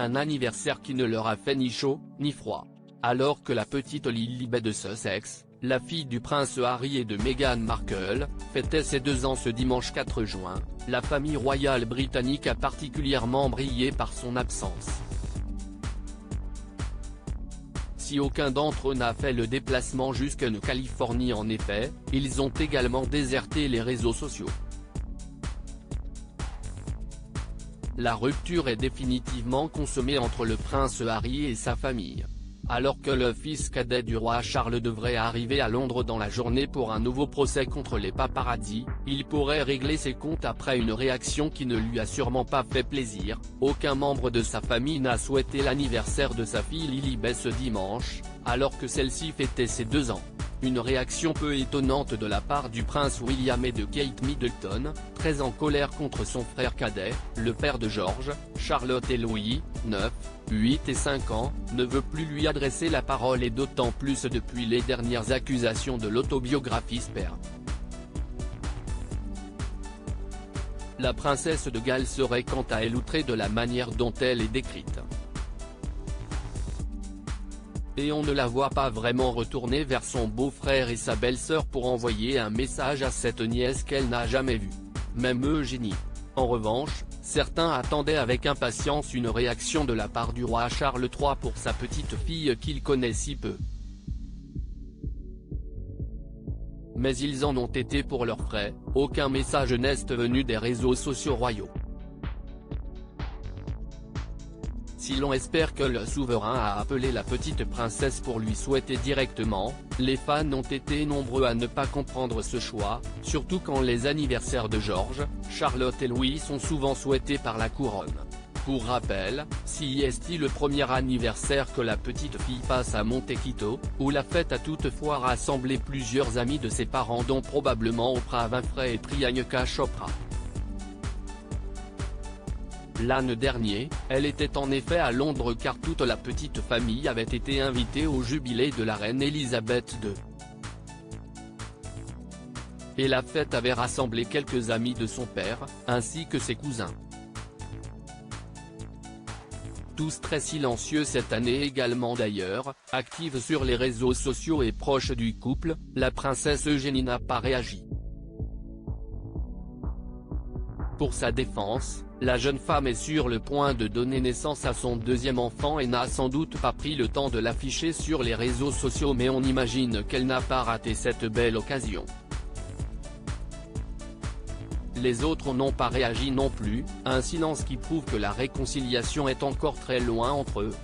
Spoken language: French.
un anniversaire qui ne leur a fait ni chaud, ni froid. Alors que la petite Lilibet de Sussex, la fille du prince Harry et de Meghan Markle, fêtait ses 2 ans ce dimanche 4 juin, la famille royale britannique a particulièrement brillé par son absence. Si aucun d'entre eux n'a fait le déplacement jusqu'en Californie en effet, ils ont également déserté les réseaux sociaux. La rupture est définitivement consommée entre le prince Harry et sa famille. Alors que le fils cadet du roi Charles devrait arriver à Londres dans la journée pour un nouveau procès contre les paparazzis, il pourrait régler ses comptes après une réaction qui ne lui a sûrement pas fait plaisir. Aucun membre de sa famille n'a souhaité l'anniversaire de sa fille Lilibet ce dimanche, alors que celle-ci fêtait ses 2 ans. Une réaction peu étonnante de la part du prince William et de Kate Middleton, très en colère contre son frère cadet, le père de George, Charlotte et Louis, 9, 8 et 5 ans, ne veut plus lui adresser la parole et d'autant plus depuis les dernières accusations de l'autobiographiste père. La princesse de Galles serait quant à elle outrée de la manière dont elle est décrite. Et on ne la voit pas vraiment retourner vers son beau-frère et sa belle-sœur pour envoyer un message à cette nièce qu'elle n'a jamais vue. Même Eugénie. En revanche, certains attendaient avec impatience une réaction de la part du roi Charles III pour sa petite fille qu'il connaît si peu. Mais ils en ont été pour leurs frais, aucun message n'est venu des réseaux sociaux royaux. Si l'on espère que le souverain a appelé la petite princesse pour lui souhaiter directement, les fans ont été nombreux à ne pas comprendre ce choix, surtout quand les anniversaires de George, Charlotte et Louis sont souvent souhaités par la couronne. Pour rappel, si est le premier anniversaire que la petite fille passe à Monte-Quito, où la fête a toutefois rassemblé plusieurs amis de ses parents dont probablement Oprah Winfrey et Priyanka Chopra. L'an dernier, elle était en effet à Londres car toute la petite famille avait été invitée au jubilé de la reine Elisabeth II. Et la fête avait rassemblé quelques amis de son père, ainsi que ses cousins. Tous très silencieux cette année également d'ailleurs, active sur les réseaux sociaux et proche du couple, la princesse Eugénie n'a pas réagi. Pour sa défense, la jeune femme est sur le point de donner naissance à son 2e enfant et n'a sans doute pas pris le temps de l'afficher sur les réseaux sociaux, mais on imagine qu'elle n'a pas raté cette belle occasion. Les autres n'ont pas réagi non plus, un silence qui prouve que la réconciliation est encore très loin entre eux.